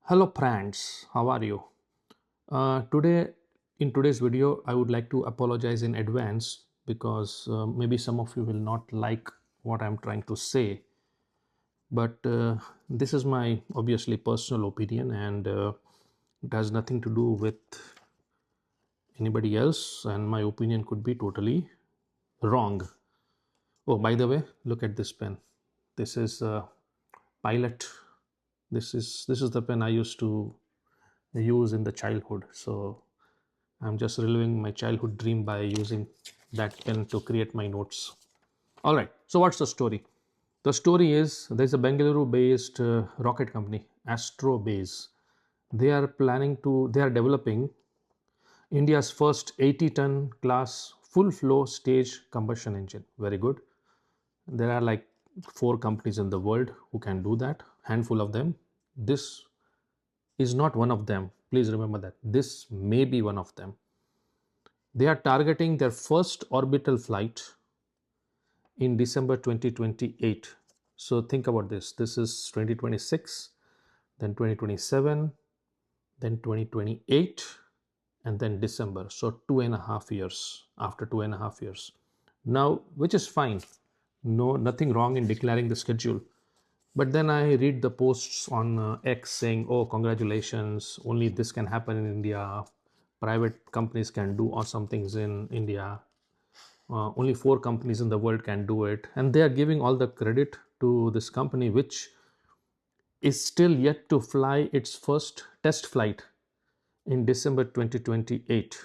Hello friends, how are you? In today's video, I would like to apologize in advance because maybe some of you will not like what I'm trying to say. But this is my obviously personal opinion, and it has nothing to do with anybody else. And my opinion could be totally wrong. Oh, by the way, look at this pen. This is Pilot. This is the pen I used to use in the childhood. So I'm just reliving my childhood dream by using that pen to create my notes. All right. So what's the story? The story is there's a Bengaluru-based rocket company, Astrobase. They are developing India's first 80-ton class full flow stage combustion engine. Very good. There are like four companies in the world who can do that. Handful of them. This is not one of them. Please remember that. This may be one of them. They are targeting their first orbital flight in December 2028. So think about this. This is 2026, then 2027, then 2028, and then December. So 2.5 years. After 2.5 years. Now, which is fine. No, nothing wrong in declaring the schedule. But then I read the posts on X saying, oh, congratulations, only this can happen in India. Private companies can do awesome things in India. Only four companies in the world can do it. And they are giving all the credit to this company, which is still yet to fly its first test flight in December 2028.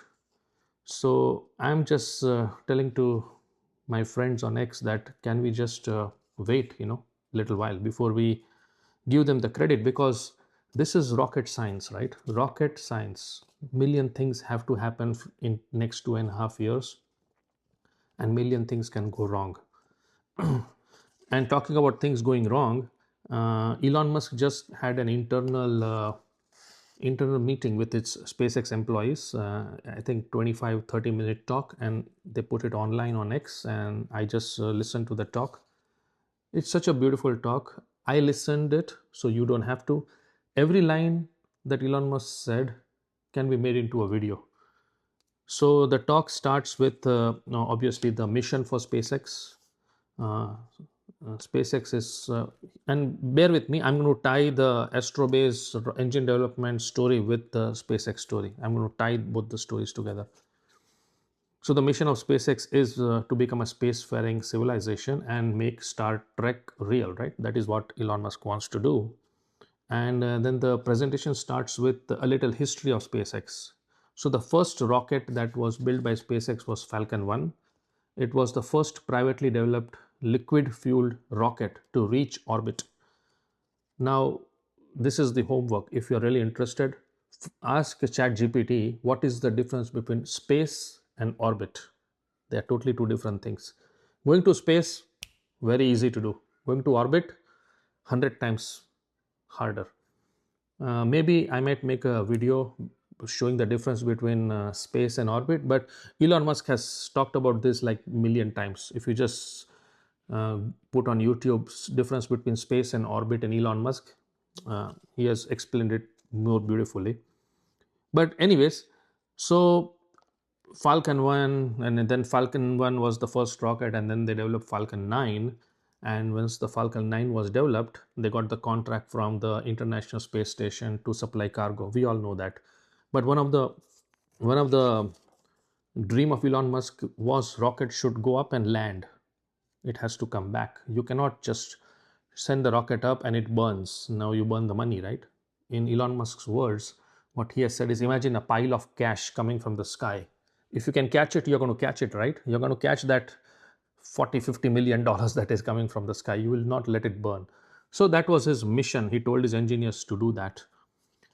So I'm just telling to my friends on X that can we just wait, little while before we give them the credit, because this is rocket science, right? Rocket science. Million things have to happen in next 2.5 years, and million things can go wrong. And talking about things going wrong, Elon Musk just had an internal meeting with its SpaceX employees. I think 25-30 minute talk, and they put it online on X, and I just listened to the talk. It's such a beautiful talk. I listened it, so you don't have to. Every line that Elon Musk said can be made into a video. So the talk starts with obviously the mission for SpaceX. SpaceX is, and bear with me, I'm going to tie the Astrobase engine development story with the SpaceX story. I'm going to tie both the stories together. So the mission of SpaceX is to become a spacefaring civilization and make Star Trek real, right? That is what Elon Musk wants to do. And then the presentation starts with a little history of SpaceX. So the first rocket that was built by SpaceX was Falcon 1. It was the first privately developed liquid fueled rocket to reach orbit. Now, this is the homework. If you're really interested, ask ChatGPT what is the difference between space and orbit. They are totally two different things. Going to space, very easy to do. Going to orbit, 100 times harder. Maybe I might make a video showing the difference between space and orbit, but Elon Musk has talked about this like million times. If you just put on YouTube's difference between space and orbit and Elon Musk, he has explained it more beautifully. But anyways, so Falcon 1, and then Falcon 1 was the first rocket, and then they developed Falcon 9. And once the Falcon 9 was developed, they got the contract from the International Space Station to supply cargo. We all know that. But one of the dream of Elon Musk was rocket should go up and land. It has to come back. You cannot just send the rocket up and it burns. Now you burn the money, right? In Elon Musk's words, what he has said is, imagine a pile of cash coming from the sky. If you can catch it, you're going to catch it, right? You're going to catch that 40-50 million dollars that is coming from the sky. You will not let it burn. So that was his mission. He told his engineers to do that.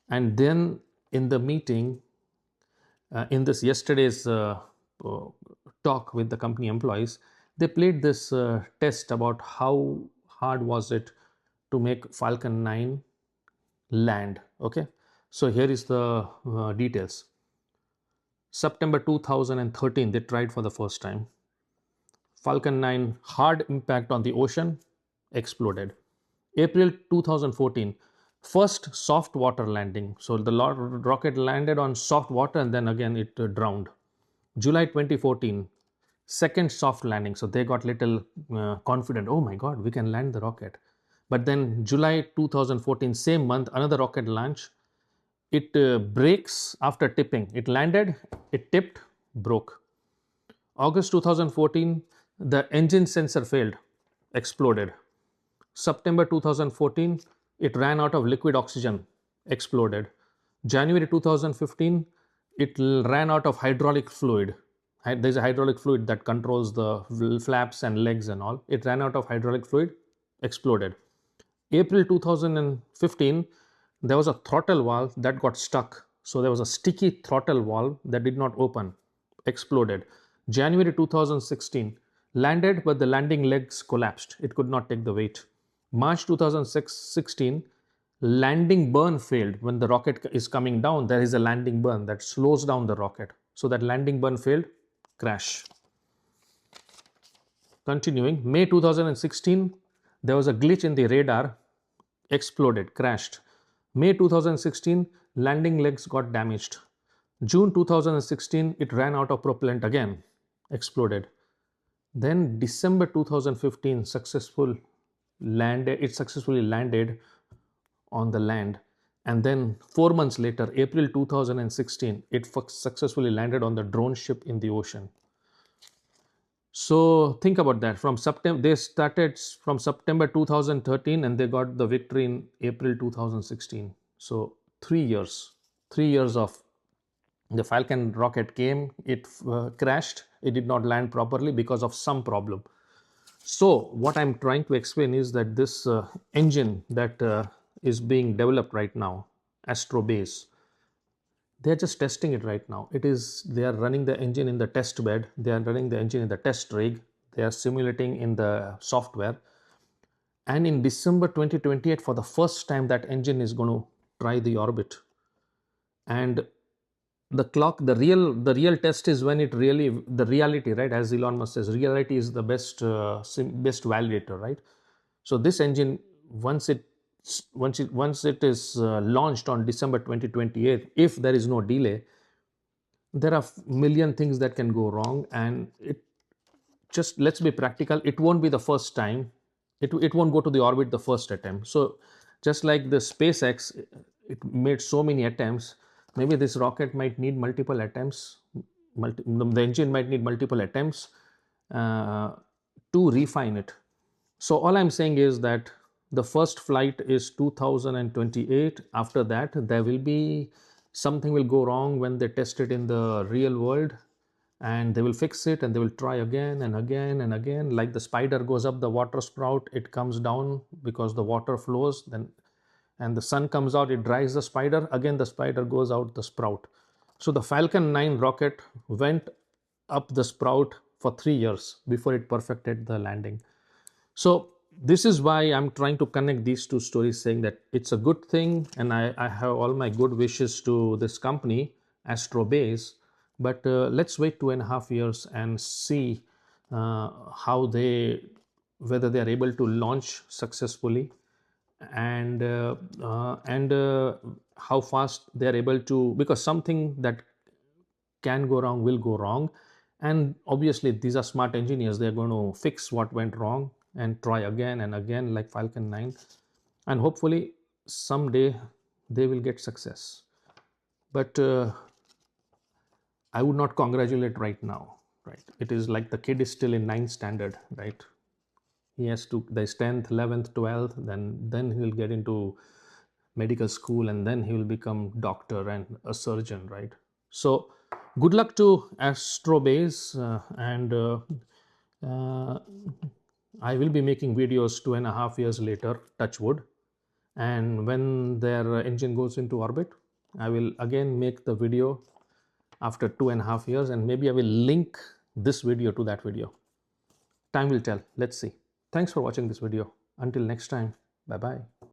And then in the meeting, in this yesterday's uh, talk with the company employees, they played this test about how hard was it to make Falcon 9 land. Okay, so here is the details. September 2013, they tried for the first time. Falcon 9 hard impact on the ocean, exploded. April 2014, First soft water landing. So the rocket landed on soft water and then again it drowned. July 2014, second soft landing. So they got little confident. Oh my God, we can land the rocket. But then July 2014, same month, another rocket launch. It breaks after tipping. It landed, it tipped, broke. August 2014, the engine sensor failed, exploded. September 2014, it ran out of liquid oxygen, exploded. January 2015, it ran out of hydraulic fluid. There's a hydraulic fluid that controls the flaps and legs and all. It ran out of hydraulic fluid, exploded. April 2015, there was a throttle valve that got stuck. So there was a sticky throttle valve that did not open, exploded. January 2016, landed, but the landing legs collapsed. It could not take the weight. March 2016, landing burn failed. When the rocket is coming down, there is a landing burn that slows down the rocket. So that landing burn failed, crash. Continuing, May 2016, there was a glitch in the radar, exploded, crashed. May 2016, landing legs got damaged. June 2016, it ran out of propellant again, exploded. Then December 2015, it successfully landed on the land. And then 4 months later, April 2016, it successfully landed on the drone ship in the ocean. So think about that. From September, they started from September 2013 and they got the victory in April 2016. So 3 years of the Falcon rocket came, it crashed, it did not land properly because of some problem. So what I'm trying to explain is that this engine that is being developed right now, Astrobase, they're just testing it right now. They are running the engine in the test bed, they are running the engine in the test rig, they are simulating in the software. And in December 2028, for the first time, that engine is going to try the orbit. And the real test is when the reality, right? As Elon Musk says, reality is the best validator, right? So this engine, once it is launched on December 2028, if there is no delay, there are million things that can go wrong, and let's be practical, it won't be the first time. It won't go to the orbit the first attempt. So just like the SpaceX, it made so many attempts, maybe this rocket might need multiple attempts. The engine might need multiple attempts to refine it. So all I'm saying is that the first flight is 2028. After that, there will be something will go wrong when they test it in the real world, and they will fix it and they will try again and again and again. Like the spider goes up the water spout, it comes down because the water flows, then and the sun comes out, it dries the spider, again the spider goes out the sprout. So the Falcon 9 rocket went up the sprout for 3 years before it perfected the landing. So this is why I'm trying to connect these two stories, saying that it's a good thing, and I have all my good wishes to this company, Astrobase. But let's wait 2.5 years and see whether they are able to launch successfully, and how fast they are able to, because something that can go wrong will go wrong, and obviously these are smart engineers, they're going to fix what went wrong and try again and again, like Falcon 9, and hopefully someday they will get success. But I would not congratulate right now, right? It is like the kid is still in 9th standard, right? He has to, there's 10th, 11th, 12th, then he will get into medical school, and then he will become doctor and a surgeon, right? So good luck to Astrobase, and I will be making videos 2.5 years later, touch wood, and when their engine goes into orbit, I will again make the video after 2.5 years, and maybe I will link this video to that video. Time will tell. Let's see. Thanks for watching this video. Until next time, bye bye.